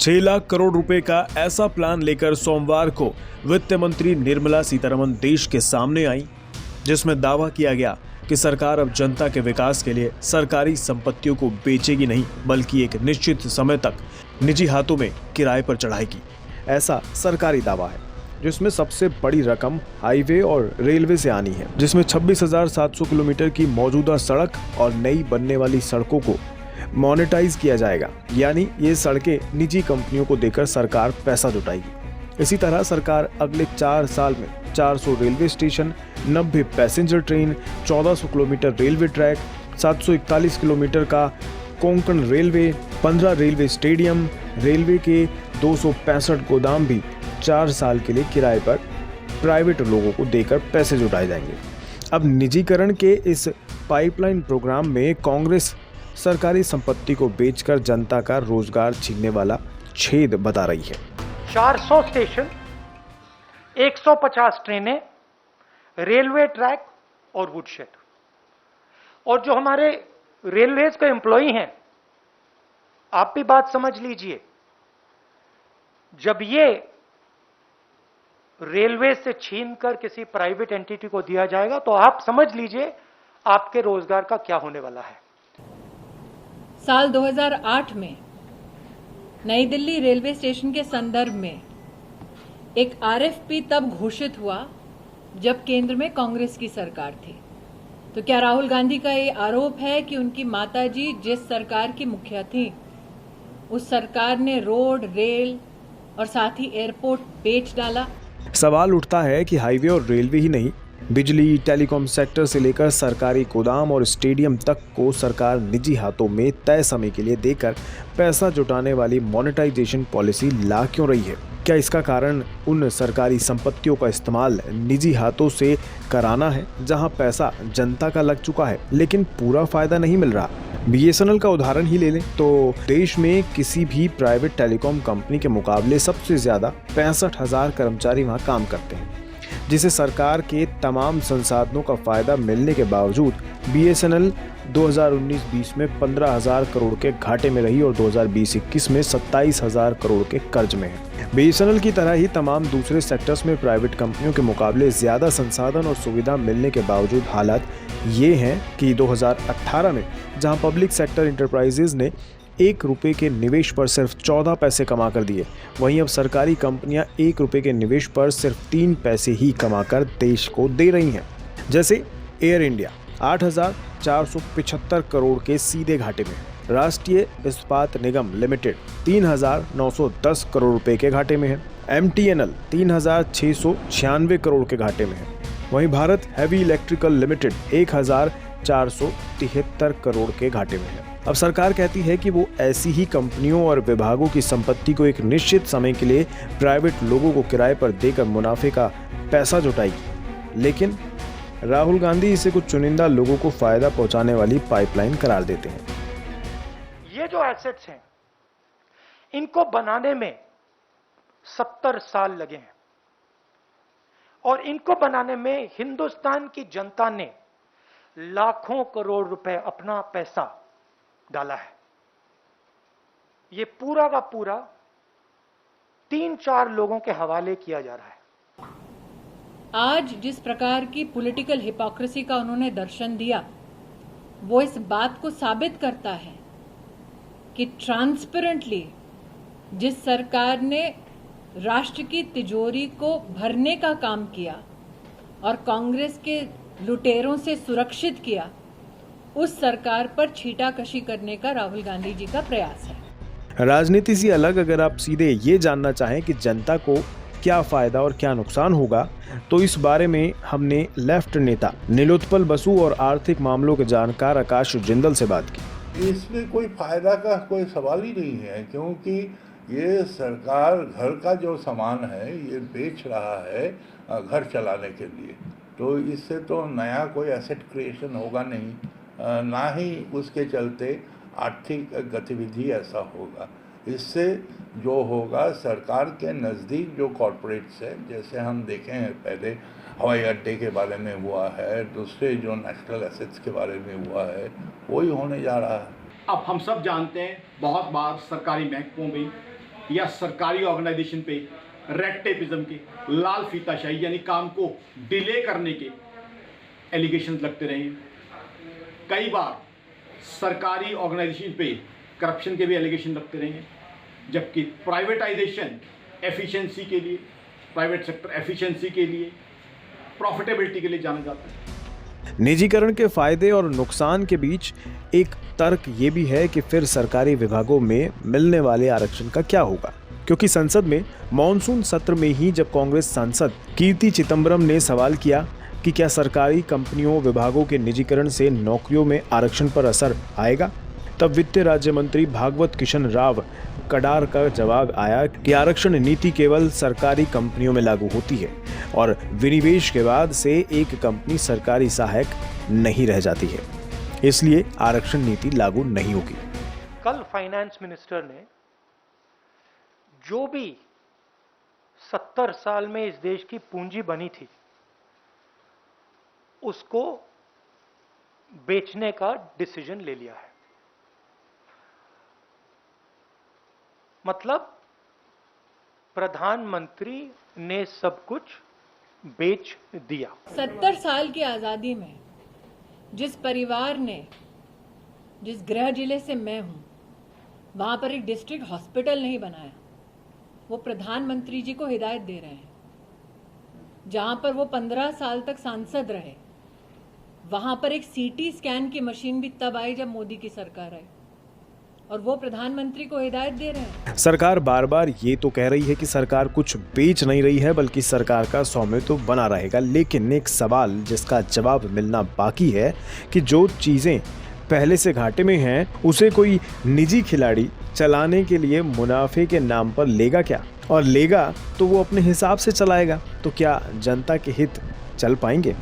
6 लाख करोड़ रुपए का ऐसा प्लान लेकर सोमवार को वित्त मंत्री निर्मला सीतारमण देश के सामने आई, जिसमें दावा किया गया कि सरकार अब जनता के विकास के लिए सरकारी संपत्तियों को बेचेगी नहीं, बल्कि एक निश्चित समय तक निजी हाथों में किराए पर चढ़ाएगी। ऐसा सरकारी दावा है, जिसमें सबसे बड़ी रकम हाईवे और रेलवे से आनी है, जिसमें 26,700 किलोमीटर की मौजूदा सड़क और नई बनने वाली सड़कों को मोनेटाइज किया जाएगा, यानी ये सड़कें निजी कंपनियों को देकर सरकार पैसा जुटाएगी। इसी तरह सरकार अगले 4 साल में 400 railway station, 90 passenger train, 1400 kilometre railway track, 741 kilometre का Konkan railway, 15 railway stadium, railway के 265 गोदाम भी 4 साल के लिए किराए पर प्राइवेट लोगों को देकर पैसे जुटाए जाएंगे। अब निजीकरण के इस पाइपलाइन प्रोग्राम में कांग्रेस सरकारी संपत्ति को बेचकर जनता का रोजगार छीनने वाला छेद बता रही है। 400 स्टेशन, 150 ट्रेनें, रेलवे ट्रैक और वुडशेड, और जो हमारे रेलवेज के एम्प्लॉई हैं, आप भी बात समझ लीजिए, जब ये रेलवे से छीनकर किसी प्राइवेट एंटिटी को दिया जाएगा तो आप समझ लीजिए आपके रोजगार का क्या होने वाला है। साल 2008 में नई दिल्ली रेलवे स्टेशन के संदर्भ में एक आरएफपी तब घोषित हुआ जब केंद्र में कांग्रेस की सरकार थी। तो क्या राहुल गांधी का ये आरोप है कि उनकी माताजी जिस सरकार की मुखिया थी, उस सरकार ने रोड, रेल और साथ ही एयरपोर्ट बेच डाला? सवाल उठता है कि हाईवे और रेलवे ही नहीं, बिजली, टेलीकॉम सेक्टर से लेकर सरकारी गोदाम और स्टेडियम तक को सरकार निजी हाथों में तय समय के लिए देकर पैसा जुटाने वाली मोनेटाइजेशन पॉलिसी ला क्यों रही है? क्या इसका कारण उन सरकारी संपत्तियों का इस्तेमाल निजी हाथों से कराना है, जहां पैसा जनता का लग चुका है लेकिन पूरा फायदा नहीं मिल रहा? बीएसएनएल का उदाहरण ही ले लें तो देश में किसी भी प्राइवेट टेलीकॉम कंपनी के मुकाबले सबसे ज्यादा 65,000 कर्मचारी वहां काम करते हैं, जिसे सरकार के तमाम संसाधनों का फायदा मिलने के बावजूद बीएसएनएल 2019-20 में 15,000 करोड़ के घाटे में रही और 2020-21 में 27,000 करोड़ के कर्ज में है। बीएसएनएल की तरह ही तमाम दूसरे सेक्टर्स में प्राइवेट कंपनियों के मुकाबले ज्यादा संसाधन और सुविधा मिलने के बावजूद हालात ये हैं कि 2018 में जहां पब्लिक सेक्टर इंटरप्राइजेज ने 1 रुपये के निवेश पर सिर्फ 14 पैसे कमा कर दिए, वहीं अब सरकारी कंपनियां 1 रुपये के निवेश पर सिर्फ 3 पैसे ही कमाकर देश को दे रही हैं। जैसे एयर इंडिया 8,475 करोड़ के सीधे घाटे में, राष्ट्रीय इस्पात निगम लिमिटेड 3,910 करोड़ रुपए के घाटे में है, एमटीएनएल 3,696 करोड़ के घाटे में है, वहीं Bharat heavy electrical limited 1,473 crore के घाटे में है। अब सरकार कहती है कि वो ऐसी ही कंपनियों और विभागों की संपत्ति को एक निश्चित समय के लिए प्राइवेट लोगों को किराए पर देकर मुनाफे का पैसा जुटाएगी, लेकिन राहुल गांधी इसे कुछ चुनिंदा लोगों को फायदा पहुंचाने वाली पाइपलाइन करार देते हैं। ये जो एसेट्स हैं, इनको बनाने में 70 साल लगे हैं और इनको बनाने में हिंदुस्तान की जनता ने लाखों करोड़ रुपए अपना पैसा डाला है। ये पूरा का पूरा 3-4 लोगों के हवाले किया जा रहा है। आज जिस प्रकार की पॉलिटिकल हिपोक्रेसी का उन्होंने दर्शन दिया, वो इस बात को साबित करता है कि ट्रांसपेरेंटली जिस सरकार ने राष्ट्र की तिजोरी को भरने का काम किया और कांग्रेस के लुटेरों से सुरक्षित किया, उस सरकार पर छीटाकशी करने का राहुल गांधी जी का प्रयास है। राजनीति से अलग अगर आप सीधे ये जानना चाहें कि जनता को क्या फायदा और क्या नुकसान होगा, तो इस बारे में हमने लेफ्ट नेता नीलोत्पल बसु और आर्थिक मामलों के जानकार आकाश जिंदल से बात की। इसमें कोई फायदा का कोई सवाल ही नहीं है, क्योंकि ये सरकार घर का जो सामान है ये बेच रहा है घर चलाने के लिए, तो इससे तो नया कोई एसेट क्रिएशन होगा नहीं, ना ही उसके चलते आर्थिक गतिविधि ऐसा होगा। इससे जो होगा, सरकार के नज़दीक जो कॉरपोरेट्स है, जैसे हम देखे हैं पहले हवाई अड्डे के बारे में हुआ है, दूसरे जो नेशनल एसेट्स के बारे में हुआ है, वही होने जा रहा है। अब हम सब जानते हैं बहुत बार सरकारी महकमों में या सरकारी ऑर्गेनाइजेशन पे रेड टेपिज्म के, लाल फीताशाही यानी काम को डिले करने के एलिगेशंस लगते रहे हैं। कई बार सरकारी ऑर्गेनाइजेशन पे करप्शन के भी एलिगेशन लगते रहे हैं, जबकि प्राइवेटाइजेशन एफिशिएंसी के लिए, प्राइवेट सेक्टर एफिशिएंसी के लिए, प्रॉफिटेबिलिटी के लिए जाना जाता है। निजीकरण के फायदे और नुकसान के बीच एक तर्क ये भी है कि फिर सरकारी विभागों में मिलने वाले आरक्षण का क्या होगा, क्योंकि संसद में मॉनसून सत्र में ही जब कांग्रेस सांसद कीर्ति चिदंबरम ने सवाल किया कि क्या सरकारी कंपनियों विभागों के निजीकरण से नौकरियों में आरक्षण पर असर आएगा, तब वित्त राज्य मंत्री भागवत कृष्ण राव कडार का जवाब आया कि आरक्षण नीति केवल सरकारी कंपनियों में लागू होती है और विनिवेश के बाद से एक कंपनी सरकारी सहायक नहीं रह जाती है, इसलिए आरक्षण नीति लागू नहीं होगी। कल फाइनेंस मिनिस्टर ने जो भी 70 साल में इस देश की पूंजी बनी थी उसको बेचने का डिसीजन ले लिया है। मतलब प्रधानमंत्री ने सब कुछ बेच दिया। 70 साल की आजादी में जिस परिवार ने, जिस गृह जिले से मैं हूं, वहां पर एक डिस्ट्रिक्ट हॉस्पिटल नहीं बनाया, वो प्रधानमंत्री जी को हिदायत दे रहे हैं। जहां पर वो 15 साल तक सांसद रहे, वहां पर एक सीटी स्कैन की मशीन भी तब आई जब मोदी की सरकार आई, और वो प्रधानमंत्री को हिदायत दे रहे हैं। सरकार बार बार ये तो कह रही है कि सरकार कुछ बेच नहीं रही है, बल्कि सरकार का स्वामित्व बना रहेगा, लेकिन एक सवाल जिसका जवाब मिलना बाकी है कि जो चीजें पहले से घाटे में हैं उसे कोई निजी खिलाड़ी चलाने के लिए मुनाफे के नाम पर लेगा क्या, और लेगा तो वो अपने हिसाब से चलाएगा, तो क्या जनता के हित चल पाएंगे?